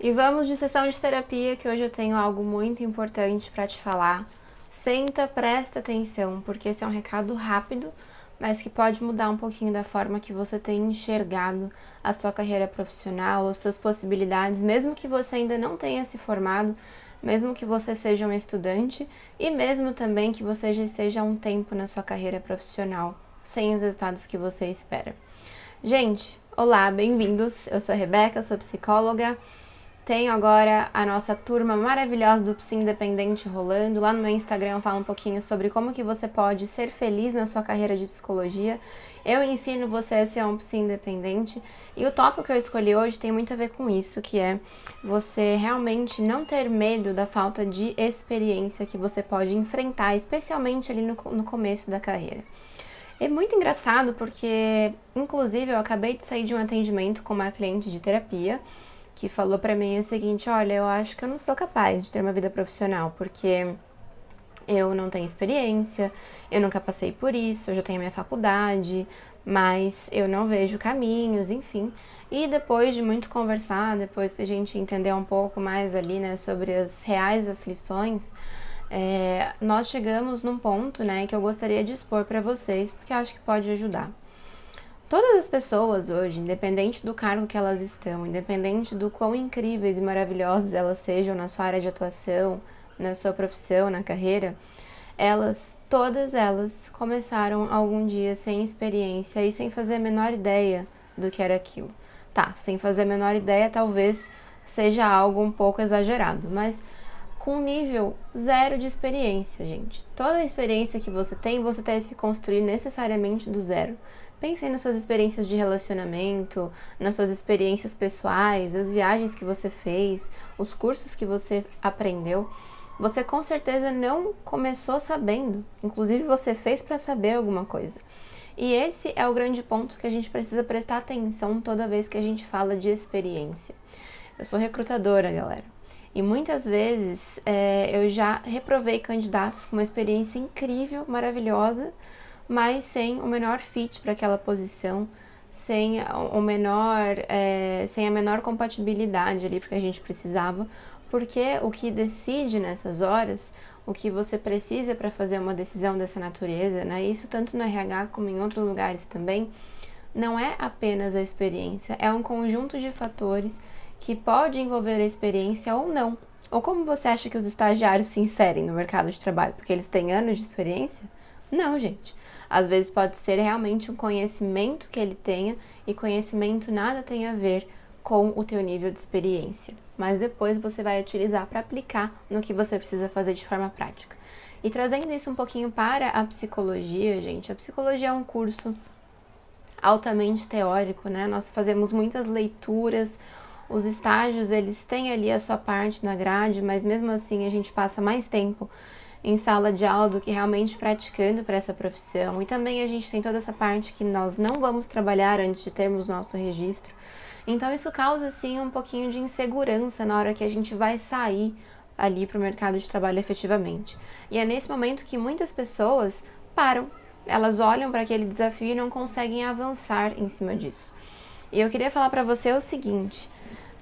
E vamos de sessão de terapia, que hoje eu tenho algo muito importante para te falar. Senta, presta atenção, porque esse é um recado rápido, mas que pode mudar um pouquinho da forma que você tem enxergado a sua carreira profissional, as suas possibilidades, mesmo que você ainda não tenha se formado, mesmo que você seja um estudante e mesmo também que você já esteja há um tempo na sua carreira profissional, sem os resultados que você espera. Gente, olá, bem-vindos. Eu sou a Rebeca, sou psicóloga. Tenho agora a nossa turma maravilhosa do Psi Independente rolando. Lá no meu Instagram eu falo um pouquinho sobre como que você pode ser feliz na sua carreira de psicologia. Eu ensino você a ser um psi independente. E o tópico que eu escolhi hoje tem muito a ver com isso, que é você realmente não ter medo da falta de experiência que você pode enfrentar, especialmente ali no começo da carreira. É muito engraçado porque, inclusive, eu acabei de sair de um atendimento com uma cliente de terapia que falou pra mim o seguinte: olha, eu acho que eu não sou capaz de ter uma vida profissional, porque eu não tenho experiência, eu nunca passei por isso, eu já tenho minha faculdade, mas eu não vejo caminhos, enfim. E depois de muito conversar, depois que a gente entender um pouco mais ali, né, sobre as reais aflições, nós chegamos num ponto, né, que eu gostaria de expor pra vocês, porque eu acho que pode ajudar. Todas as pessoas hoje, independente do cargo que elas estão, independente do quão incríveis e maravilhosas elas sejam na sua área de atuação, na sua profissão, na carreira, todas elas começaram algum dia sem experiência e sem fazer a menor ideia do que era aquilo. Tá, sem fazer a menor ideia talvez seja algo um pouco exagerado, mas com nível zero de experiência, gente. Toda a experiência que você tem, você teve que construir necessariamente do zero. Pensem nas suas experiências de relacionamento, nas suas experiências pessoais, as viagens que você fez, os cursos que você aprendeu. Você com certeza não começou sabendo, inclusive você fez para saber alguma coisa. E esse é o grande ponto que a gente precisa prestar atenção toda vez que a gente fala de experiência. Eu sou recrutadora, galera. E muitas vezes eu já reprovei candidatos com uma experiência incrível, maravilhosa, mas sem o menor fit para aquela posição, sem a menor compatibilidade ali porque a gente precisava, porque o que decide nessas horas, o que você precisa para fazer uma decisão dessa natureza, né, isso tanto no RH como em outros lugares também, não é apenas a experiência, é um conjunto de fatores que pode envolver a experiência ou não. Ou como você acha que os estagiários se inserem no mercado de trabalho? Porque eles têm anos de experiência? Não, gente. Às vezes pode ser realmente um conhecimento que ele tenha, e conhecimento nada tem a ver com o teu nível de experiência. Mas depois você vai utilizar para aplicar no que você precisa fazer de forma prática. E trazendo isso um pouquinho para a psicologia, gente, a psicologia é um curso altamente teórico, né? Nós fazemos muitas leituras, os estágios, eles têm ali a sua parte na grade, mas mesmo assim a gente passa mais tempo em sala de aula do que realmente praticando para essa profissão. E também a gente tem toda essa parte que nós não vamos trabalhar antes de termos nosso registro. Então isso causa, sim, um pouquinho de insegurança na hora que a gente vai sair ali para o mercado de trabalho efetivamente. E é nesse momento que muitas pessoas param, elas olham para aquele desafio e não conseguem avançar em cima disso. E eu queria falar para você o seguinte: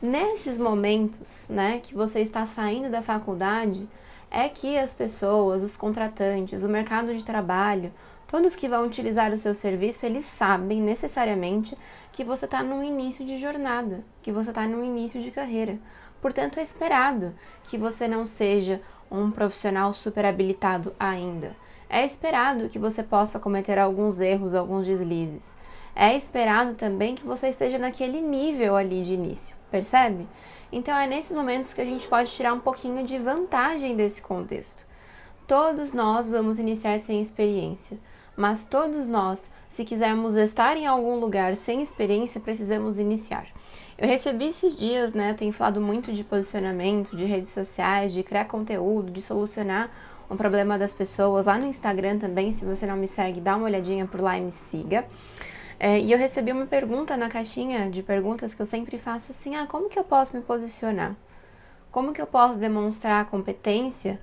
nesses momentos, né, que você está saindo da faculdade, é que as pessoas, os contratantes, o mercado de trabalho, todos que vão utilizar o seu serviço, eles sabem necessariamente que você está no início de jornada, que você está no início de carreira. Portanto, é esperado que você não seja um profissional super habilitado ainda. É esperado que você possa cometer alguns erros, alguns deslizes. É esperado também que você esteja naquele nível ali de início, percebe? Então é nesses momentos que a gente pode tirar um pouquinho de vantagem desse contexto. Todos nós vamos iniciar sem experiência, mas todos nós, se quisermos estar em algum lugar sem experiência, precisamos iniciar. Eu recebi esses dias, né, eu tenho falado muito de posicionamento, de redes sociais, de criar conteúdo, de solucionar um problema das pessoas lá no Instagram também. Se você não me segue, dá uma olhadinha por lá e me siga. E eu recebi uma pergunta na caixinha de perguntas que eu sempre faço assim: como que eu posso me posicionar? Como que eu posso demonstrar competência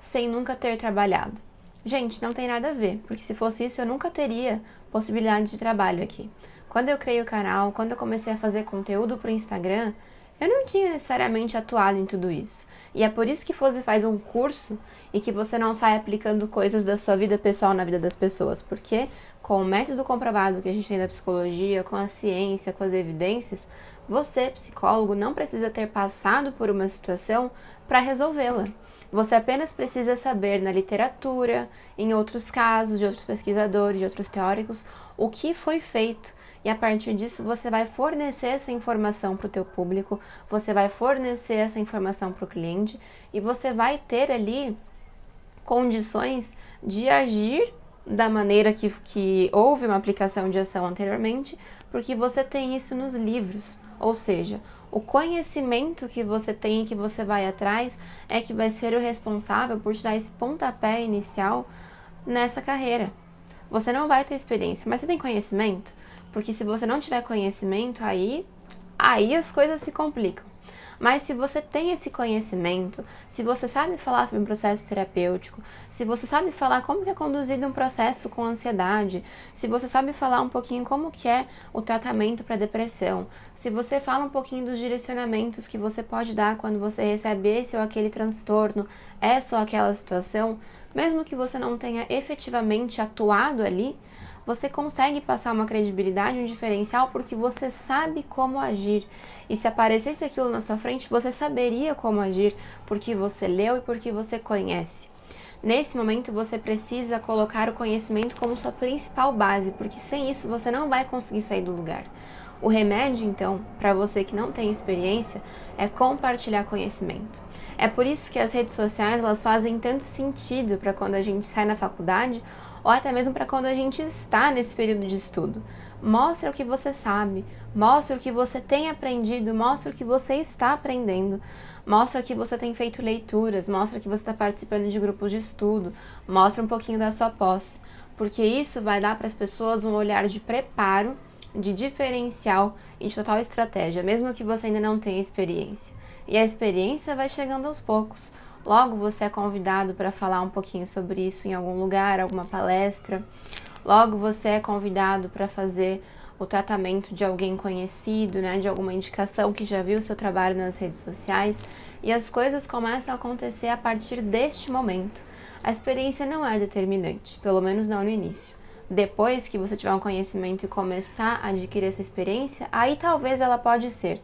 sem nunca ter trabalhado? Gente, não tem nada a ver, porque se fosse isso eu nunca teria possibilidade de trabalho aqui. Quando eu criei o canal, quando eu comecei a fazer conteúdo pro Instagram, eu não tinha necessariamente atuado em tudo isso. E é por isso que você faz um curso e que você não sai aplicando coisas da sua vida pessoal na vida das pessoas, porque com o método comprovado que a gente tem da psicologia, com a ciência, com as evidências, você, psicólogo, não precisa ter passado por uma situação para resolvê-la. Você apenas precisa saber na literatura, em outros casos, de outros pesquisadores, de outros teóricos, o que foi feito. E a partir disso você vai fornecer essa informação para o teu público, você vai fornecer essa informação para o cliente e você vai ter ali condições de agir da maneira que houve uma aplicação de ação anteriormente, porque você tem isso nos livros. Ou seja, o conhecimento que você tem e que você vai atrás é que vai ser o responsável por te dar esse pontapé inicial nessa carreira. Você não vai ter experiência, mas você tem conhecimento? Porque se você não tiver conhecimento, aí as coisas se complicam. Mas se você tem esse conhecimento, se você sabe falar sobre um processo terapêutico, se você sabe falar como que é conduzido um processo com ansiedade, se você sabe falar um pouquinho como que é o tratamento para depressão, se você fala um pouquinho dos direcionamentos que você pode dar quando você recebe esse ou aquele transtorno, essa ou aquela situação, mesmo que você não tenha efetivamente atuado ali, você consegue passar uma credibilidade, um diferencial, porque você sabe como agir. E se aparecesse aquilo na sua frente, você saberia como agir, porque você leu e porque você conhece. Nesse momento, você precisa colocar o conhecimento como sua principal base, porque sem isso você não vai conseguir sair do lugar. O remédio, então, para você que não tem experiência, é compartilhar conhecimento. É por isso que as redes sociais elas fazem tanto sentido para quando a gente sai na faculdade ou até mesmo para quando a gente está nesse período de estudo. Mostra o que você sabe, mostra o que você tem aprendido, mostra o que você está aprendendo, mostra que você tem feito leituras, mostra que você está participando de grupos de estudo, mostra um pouquinho da sua pós, porque isso vai dar para as pessoas um olhar de preparo, de diferencial e de total estratégia, mesmo que você ainda não tenha experiência. E a experiência vai chegando aos poucos. Logo você é convidado para falar um pouquinho sobre isso em algum lugar, alguma palestra. Logo você é convidado para fazer o tratamento de alguém conhecido, né, de alguma indicação que já viu o seu trabalho nas redes sociais. E as coisas começam a acontecer a partir deste momento. A experiência não é determinante, pelo menos não no início. Depois que você tiver um conhecimento e começar a adquirir essa experiência, aí talvez ela pode ser.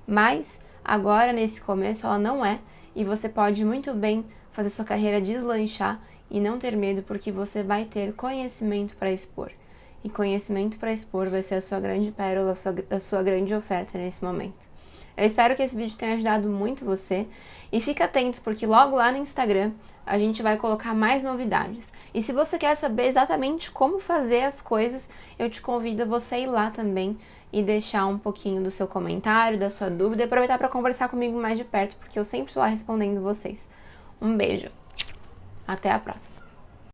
Mas agora, nesse começo, ela não é. E você pode muito bem fazer sua carreira deslanchar e não ter medo, porque você vai ter conhecimento para expor. E conhecimento para expor vai ser a sua grande pérola, a sua grande oferta nesse momento. Eu espero que esse vídeo tenha ajudado muito você. E fica atento, porque logo lá no Instagram a gente vai colocar mais novidades. E se você quer saber exatamente como fazer as coisas, eu te convido a você ir lá também e deixar um pouquinho do seu comentário, da sua dúvida e aproveitar para conversar comigo mais de perto, porque eu sempre estou lá respondendo vocês. Um beijo. Até a próxima.